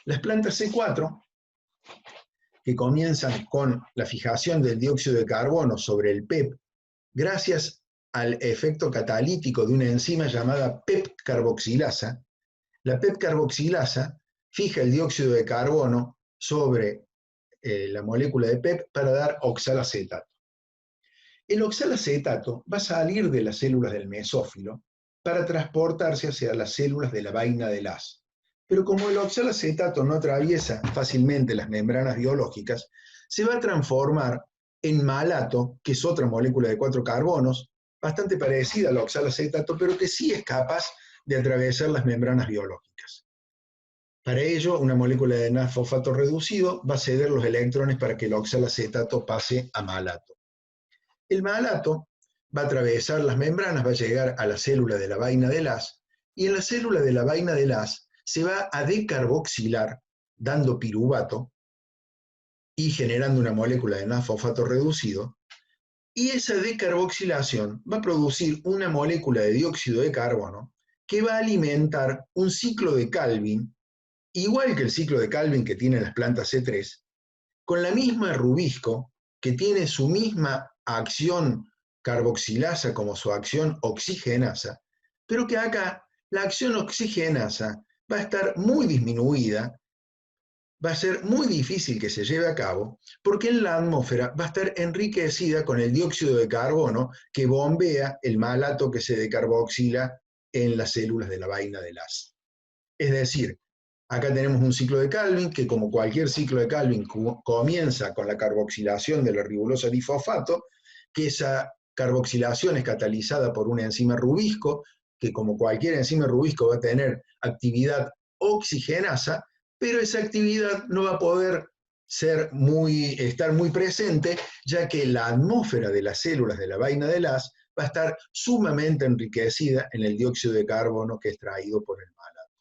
Las plantas C4, que comienzan con la fijación del dióxido de carbono sobre el PEP, gracias al efecto catalítico de una enzima llamada PEP-carboxilasa, la PEP-carboxilasa fija el dióxido de carbono sobre la molécula de PEP para dar oxalacetato. El oxalacetato va a salir de las células del mesófilo para transportarse hacia las células de la vaina del haz. Pero como el oxalacetato no atraviesa fácilmente las membranas biológicas, se va a transformar en malato, que es otra molécula de 4 carbonos, bastante parecida al oxalacetato, pero que sí es capaz de atravesar las membranas biológicas. Para ello, una molécula de NAD-fosfato reducido va a ceder los electrones para que el oxalacetato pase a malato. El malato va a atravesar las membranas, va a llegar a la célula de la vaina del haz, y en la célula de la vaina del haz se va a decarboxilar, dando piruvato y generando una molécula de NAD-fosfato reducido, y esa decarboxilación va a producir una molécula de dióxido de carbono que va a alimentar un ciclo de Calvin, igual que el ciclo de Calvin que tienen las plantas C3, con la misma rubisco, que tiene su misma acción carboxilasa como su acción oxigenasa, pero que acá la acción oxigenasa va a estar muy disminuida, va a ser muy difícil que se lleve a cabo, porque en la atmósfera va a estar enriquecida con el dióxido de carbono que bombea el malato que se decarboxila en las células de la vaina del haz. Es decir, acá tenemos un ciclo de Calvin que, como cualquier ciclo de Calvin, comienza con la carboxilación de la ribolosa difosfato, que esa carboxilación es catalizada por una enzima rubisco, que como cualquier enzima rubisco va a tener actividad oxigenasa, pero esa actividad no va a poder estar muy presente, ya que la atmósfera de las células de la vaina del haz va a estar sumamente enriquecida en el dióxido de carbono que es traído por el malato.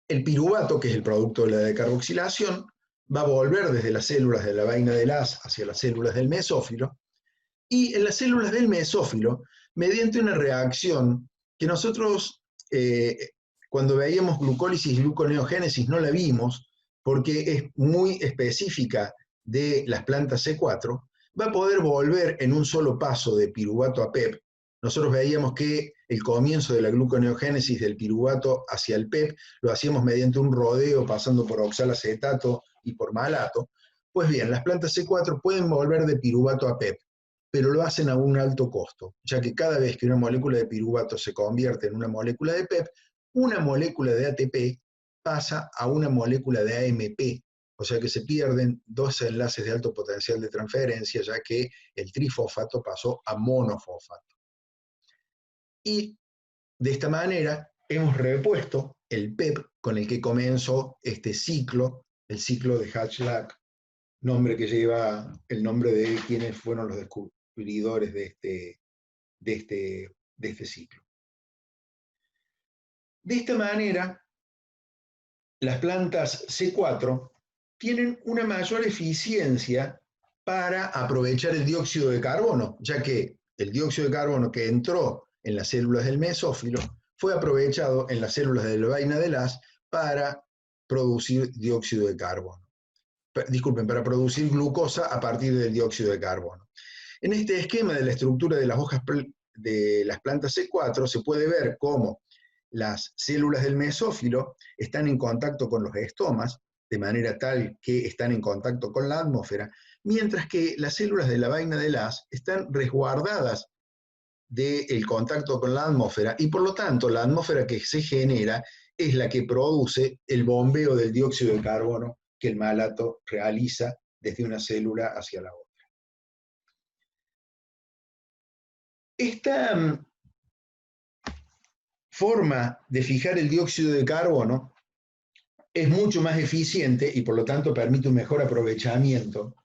El piruvato, que es el producto de la decarboxilación, va a volver desde las células de la vaina del haz hacia las células del mesófilo, y en las células del mesófilo, mediante una reacción que nosotros cuando veíamos glucólisis y gluconeogénesis no la vimos, porque es muy específica de las plantas C4, va a poder volver en un solo paso de piruvato a PEP. Nosotros veíamos que el comienzo de la gluconeogénesis del piruvato hacia el PEP lo hacíamos mediante un rodeo pasando por oxalacetato y por malato. Pues bien, las plantas C4 pueden volver de piruvato a PEP, pero lo hacen a un alto costo, ya que cada vez que una molécula de piruvato se convierte en una molécula de PEP, una molécula de ATP pasa a una molécula de AMP, o sea que se pierden dos enlaces de alto potencial de transferencia, ya que el trifosfato pasó a monofosfato. Y de esta manera hemos repuesto el PEP con el que comenzó este ciclo, el ciclo de Hatch-Lack, nombre que lleva el nombre de quienes fueron los descubridores de este ciclo. De esta manera, las plantas C4 tienen una mayor eficiencia para aprovechar el dióxido de carbono, ya que el dióxido de carbono que entró en las células del mesófilo fue aprovechado en las células de la vaina del haz para producir dióxido de carbono. Disculpen, para producir glucosa a partir del dióxido de carbono. En este esquema de la estructura de las hojas de las plantas C4 se puede ver cómo las células del mesófilo están en contacto con los estomas, de manera tal que están en contacto con la atmósfera, mientras que las células de la vaina del haz están resguardadas del contacto con la atmósfera, y por lo tanto la atmósfera que se genera es la que produce el bombeo del dióxido de carbono que el malato realiza desde una célula hacia la otra. Esta forma de fijar el dióxido de carbono es mucho más eficiente y por lo tanto permite un mejor aprovechamiento,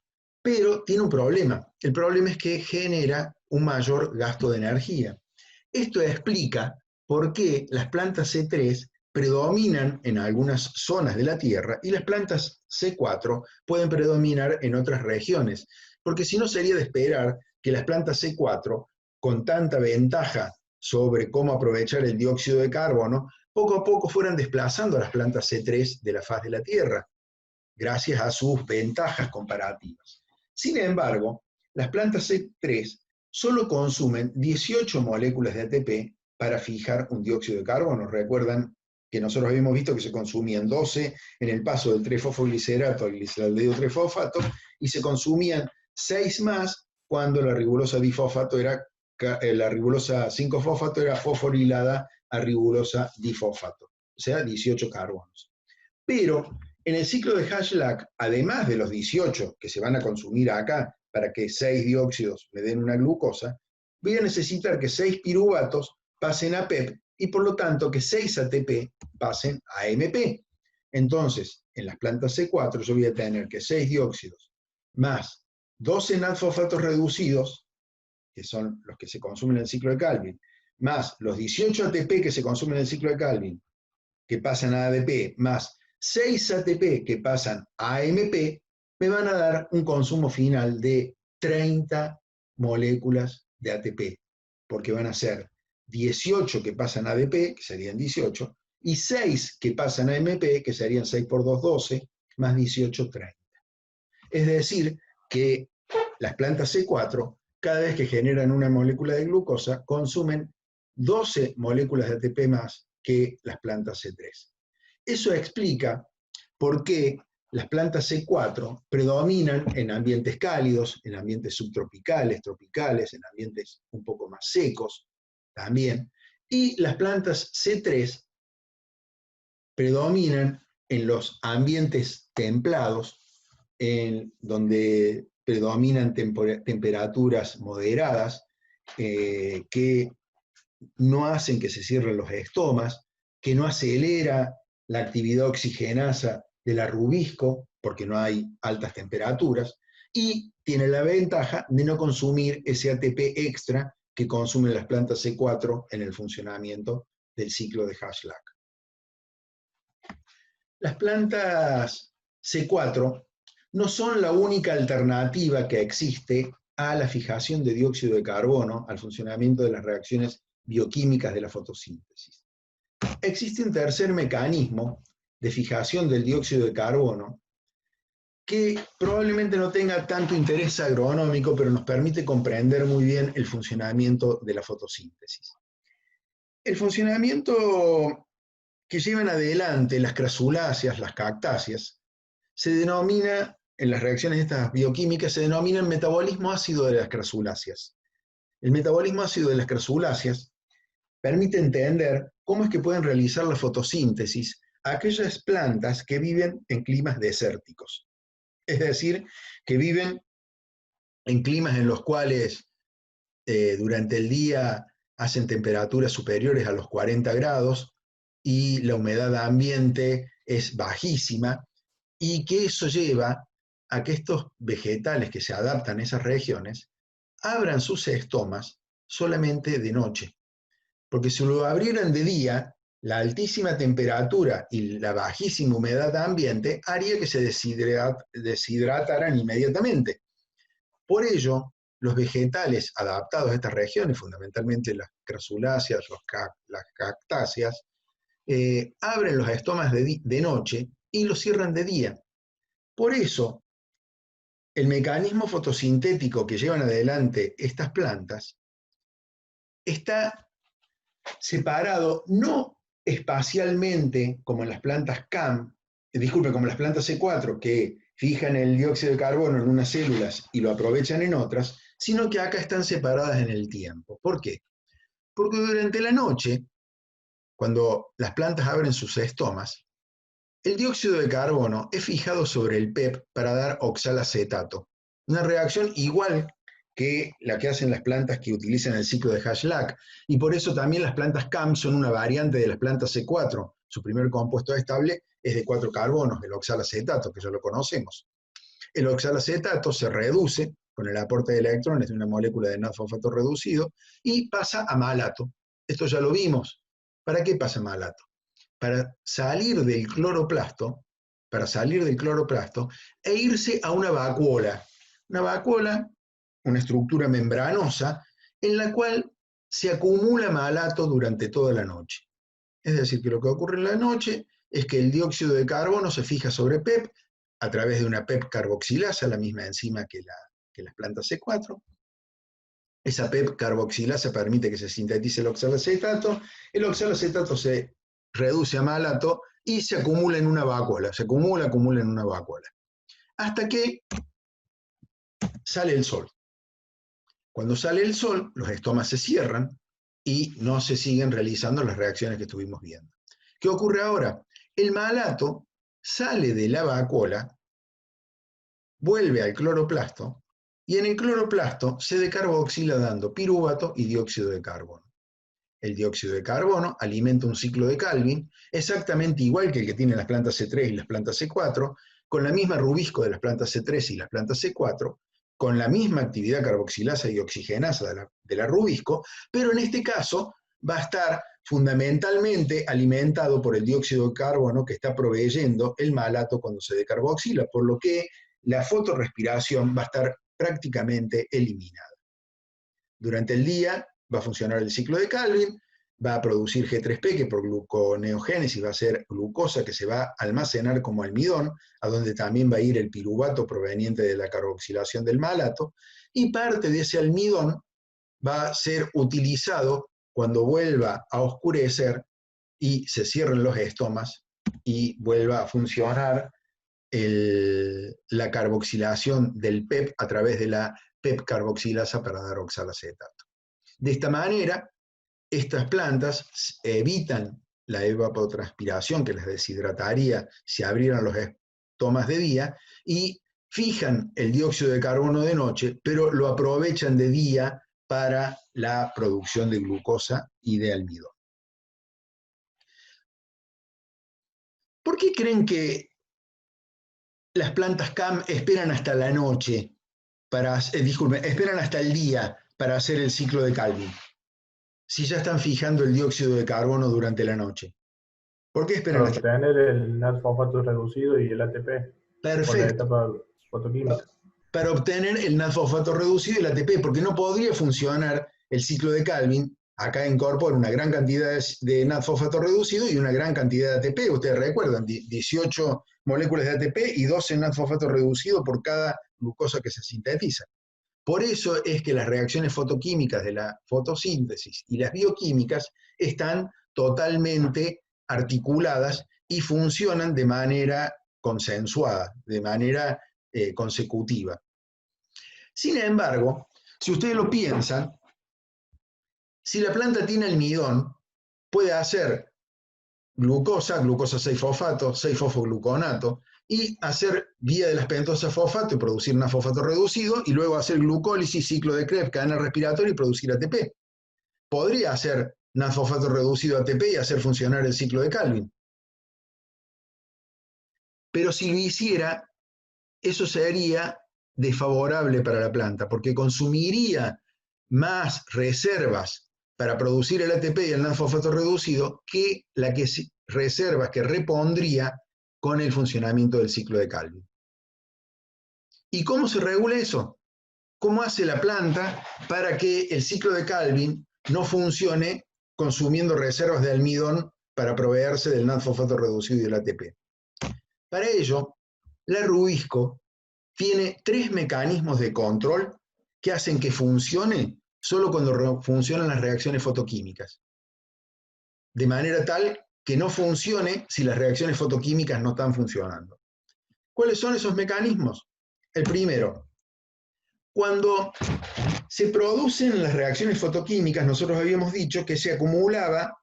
pero tiene un problema. El problema es que genera un mayor gasto de energía. Esto explica por qué las plantas C3 predominan en algunas zonas de la Tierra y las plantas C4 pueden predominar en otras regiones, porque si no sería de esperar que las plantas C4, con tanta ventaja sobre cómo aprovechar el dióxido de carbono, poco a poco fueran desplazando a las plantas C3 de la faz de la Tierra, gracias a sus ventajas comparativas. Sin embargo, las plantas C3 solo consumen 18 moléculas de ATP para fijar un dióxido de carbono. Recuerdan que nosotros habíamos visto que se consumían 12 en el paso del 3-fosfoglicerato al glicaldehído 3-fosfato y se consumían 6 más cuando la ribulosa difosfato era, la ribulosa 5-fosfato era fosforilada a ribulosa difosfato, o sea, 18 carbonos. Pero en el ciclo de Hash-Lack, además de los 18 que se van a consumir acá para que 6 dióxidos me den una glucosa, voy a necesitar que 6 piruvatos pasen a PEP y por lo tanto que 6 ATP pasen a AMP. Entonces, en las plantas C4 yo voy a tener que 6 dióxidos más 12 NADFosfatos reducidos, que son los que se consumen en el ciclo de Calvin, más los 18 ATP que se consumen en el ciclo de Calvin, que pasan a ADP, más 6 ATP que pasan a AMP, me van a dar un consumo final de 30 moléculas de ATP, porque van a ser 18 que pasan a ADP, que serían 18, y 6 que pasan a AMP, que serían 6 por 2, 12, más 18, 30. Es decir, que las plantas C4, cada vez que generan una molécula de glucosa, consumen 12 moléculas de ATP más que las plantas C3. Eso explica por qué las plantas C4 predominan en ambientes cálidos, en ambientes subtropicales, tropicales, en ambientes un poco más secos también, y las plantas C3 predominan en los ambientes templados, en donde predominan temperaturas moderadas, que no hacen que se cierren los estomas, que no acelera la actividad oxigenasa de la rubisco, porque no hay altas temperaturas, y tiene la ventaja de no consumir ese ATP extra que consumen las plantas C4 en el funcionamiento del ciclo de Hash-Lack. Las plantas C4 no son la única alternativa que existe a la fijación de dióxido de carbono, al funcionamiento de las reacciones bioquímicas de la fotosíntesis. Existe un tercer mecanismo de fijación del dióxido de carbono que probablemente no tenga tanto interés agronómico, pero nos permite comprender muy bien el funcionamiento de la fotosíntesis. El funcionamiento que llevan adelante las crasuláceas, las cactáceas, se denomina, en las reacciones estas bioquímicas, se denomina el metabolismo ácido de las crasuláceas. El metabolismo ácido de las crasuláceas permite entender cómo es que pueden realizar la fotosíntesis aquellas plantas que viven en climas desérticos. Es decir, que viven en climas en los cuales durante el día hacen temperaturas superiores a los 40 grados y la humedad ambiente es bajísima, y que eso lleva a que estos vegetales que se adaptan a esas regiones abran sus estomas solamente de noche. Porque si lo abrieran de día, la altísima temperatura y la bajísima humedad ambiente haría que se deshidrataran inmediatamente. Por ello, los vegetales adaptados a estas regiones, fundamentalmente las crasuláceas, las cactáceas, abren los estomas de noche y los cierran de día. Por eso, el mecanismo fotosintético que llevan adelante estas plantas está separado no espacialmente como en las plantas como en las plantas C4, que fijan el dióxido de carbono en unas células y lo aprovechan en otras, sino que acá están separadas en el tiempo. ¿Por qué? Porque durante la noche, cuando las plantas abren sus estomas, el dióxido de carbono es fijado sobre el PEP para dar oxalacetato, una reacción igual que la que hacen las plantas que utilizan el ciclo de Hash-Lack, y por eso también las plantas CAM son una variante de las plantas C4. Su primer compuesto estable es de 4 carbonos, el oxalacetato, que ya lo conocemos. El oxalacetato se reduce con el aporte de electrones de una molécula de NAD-fosfato reducido y pasa a malato. Esto ya lo vimos. ¿Para qué pasa a malato? Para salir del cloroplasto e irse a una vacuola. Una vacuola, una estructura membranosa, en la cual se acumula malato durante toda la noche. Es decir, que lo que ocurre en la noche es que el dióxido de carbono se fija sobre PEP a través de una PEP carboxilasa, la misma enzima que las plantas C4. Esa PEP carboxilasa permite que se sintetice el oxalacetato. El oxalacetato se reduce a malato y se acumula en una vacuola. Se acumula en una vacuola. Hasta que sale el sol. Cuando sale el sol, los estomas se cierran y no se siguen realizando las reacciones que estuvimos viendo. ¿Qué ocurre ahora? El malato sale de la vacuola, vuelve al cloroplasto, y en el cloroplasto se decarboxila dando piruvato y dióxido de carbono. El dióxido de carbono alimenta un ciclo de Calvin, exactamente igual que el que tienen las plantas C3 y las plantas C4, con la misma rubisco de las plantas C3 y las plantas C4, con la misma actividad carboxilasa y oxigenasa de la rubisco, pero en este caso va a estar fundamentalmente alimentado por el dióxido de carbono que está proveyendo el malato cuando se decarboxila, por lo que la fotorrespiración va a estar prácticamente eliminada. Durante el día va a funcionar el ciclo de Calvin, va a producir G3P, que por gluconeogénesis va a ser glucosa que se va a almacenar como almidón, a donde también va a ir el piruvato proveniente de la carboxilación del malato, y parte de ese almidón va a ser utilizado cuando vuelva a oscurecer y se cierren los estomas y vuelva a funcionar la carboxilación del PEP a través de la PEP carboxilasa para dar oxalacetato. De esta manera, estas plantas evitan la evapotranspiración que las deshidrataría si abrieran los estomas de día y fijan el dióxido de carbono de noche, pero lo aprovechan de día para la producción de glucosa y de almidón. ¿Por qué creen que las plantas CAM esperan hasta la noche esperan hasta el día para hacer el ciclo de Calvin, si ya están fijando el dióxido de carbono durante la noche? ¿Por qué esperan Para hasta? obtener el NAD-fosfato reducido y el ATP por la Perfecto. etapa fotoquímica. Para obtener el NAD-fosfato reducido y el ATP, porque no podría funcionar el ciclo de Calvin. Acá incorpora una gran cantidad de NAD-fosfato reducido y una gran cantidad de ATP. Ustedes recuerdan, 18 moléculas de ATP y 12 NAD-fosfato reducido por cada glucosa que se sintetiza. Por eso es que las reacciones fotoquímicas de la fotosíntesis y las bioquímicas están totalmente articuladas y funcionan de manera consensuada, de manera consecutiva. Sin embargo, si ustedes lo piensan, si la planta tiene almidón, puede hacer glucosa 6-fosfato, 6-fosfogluconato, y hacer vía de las pentosas fosfato y producir un fosfato reducido, y luego hacer glucólisis, ciclo de Krebs, cadena respiratoria y producir ATP. Podría hacer fosfato reducido ATP y hacer funcionar el ciclo de Calvin. Pero si lo hiciera, eso sería desfavorable para la planta, porque consumiría más reservas para producir el ATP y el fosfato reducido que reservas que repondría con el funcionamiento del ciclo de Calvin. ¿Y cómo se regula eso? ¿Cómo hace la planta para que el ciclo de Calvin no funcione consumiendo reservas de almidón para proveerse del fosfato reducido y del ATP? Para ello, la rubisco tiene 3 mecanismos de control que hacen que funcione solo cuando funcionan las reacciones fotoquímicas. De manera tal que no funcione si las reacciones fotoquímicas no están funcionando. ¿Cuáles son esos mecanismos? El primero, cuando se producen las reacciones fotoquímicas, nosotros habíamos dicho que se acumulaban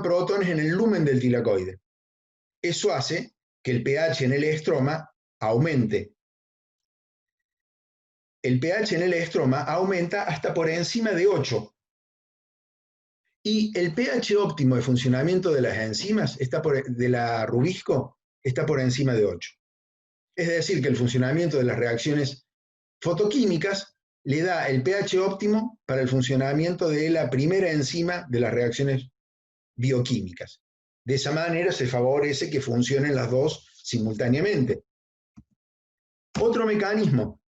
protones en el lumen del tilacoide. Eso hace que el pH en el estroma aumente. El pH en el estroma aumenta hasta por encima de 8. Y el pH óptimo de funcionamiento de las enzimas, de la rubisco, está por encima de 8. Es decir, que el funcionamiento de las reacciones fotoquímicas le da el pH óptimo para el funcionamiento de la primera enzima de las reacciones bioquímicas. De esa manera se favorece que funcionen las dos simultáneamente. Otro mecanismo.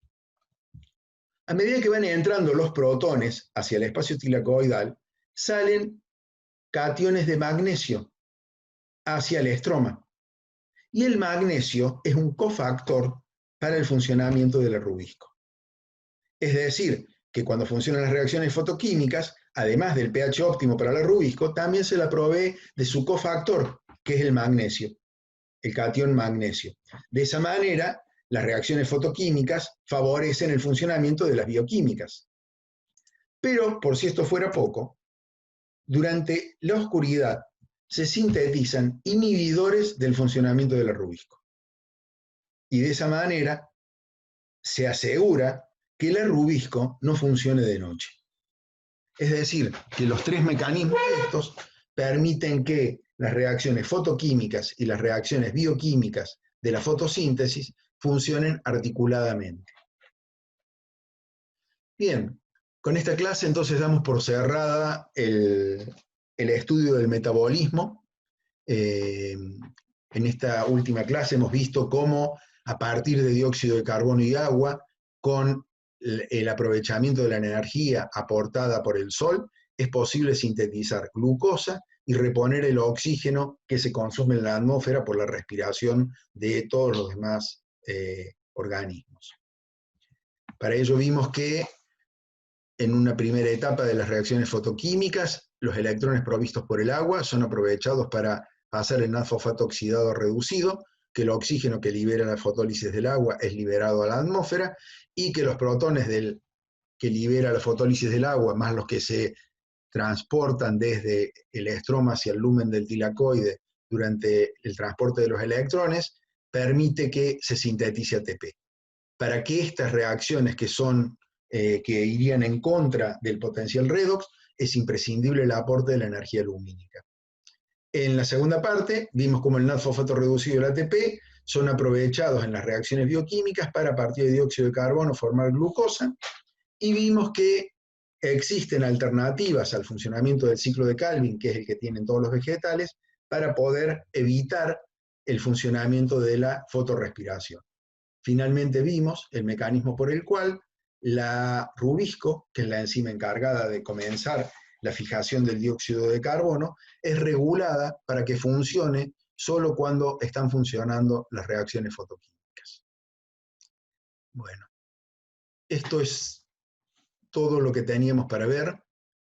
A medida que van entrando los protones hacia el espacio tilacoidal, salen cationes de magnesio hacia el estroma. Y el magnesio es un cofactor para el funcionamiento del rubisco. Es decir, que cuando funcionan las reacciones fotoquímicas, además del pH óptimo para el rubisco, también se la provee de su cofactor, que es el magnesio, el catión magnesio. De esa manera, las reacciones fotoquímicas favorecen el funcionamiento de las bioquímicas. Pero, por si esto fuera poco, durante la oscuridad se sintetizan inhibidores del funcionamiento del rubisco. Y de esa manera se asegura que el rubisco no funcione de noche. Es decir, que los tres mecanismos estos permiten que las reacciones fotoquímicas y las reacciones bioquímicas de la fotosíntesis funcionen articuladamente. Bien, con esta clase entonces damos por cerrada el estudio del metabolismo. En esta última clase hemos visto cómo a partir de dióxido de carbono y agua, con el aprovechamiento de la energía aportada por el sol, es posible sintetizar glucosa y reponer el oxígeno que se consume en la atmósfera por la respiración de todos los demás organismos. Para ello vimos que en una primera etapa de las reacciones fotoquímicas, los electrones provistos por el agua son aprovechados para pasar el NADFosfato oxidado reducido, que el oxígeno que libera la fotólisis del agua es liberado a la atmósfera, y que los protones que libera la fotólisis del agua, más los que se transportan desde el estroma hacia el lumen del tilacoide durante el transporte de los electrones, permite que se sintetice ATP. Para que estas reacciones que irían en contra del potencial redox, es imprescindible el aporte de la energía lumínica. En la segunda parte, vimos cómo el NADFosfato reducido y el ATP son aprovechados en las reacciones bioquímicas para, a partir de dióxido de carbono, formar glucosa, y vimos que existen alternativas al funcionamiento del ciclo de Calvin, que es el que tienen todos los vegetales, para poder evitar el funcionamiento de la fotorrespiración. Finalmente vimos el mecanismo por el cual la rubisco, que es la enzima encargada de comenzar la fijación del dióxido de carbono, es regulada para que funcione solo cuando están funcionando las reacciones fotoquímicas. Bueno, esto es todo lo que teníamos para ver.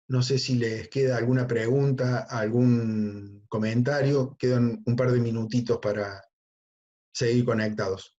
No sé si les queda alguna pregunta, algún comentario. Quedan un par de minutitos para seguir conectados.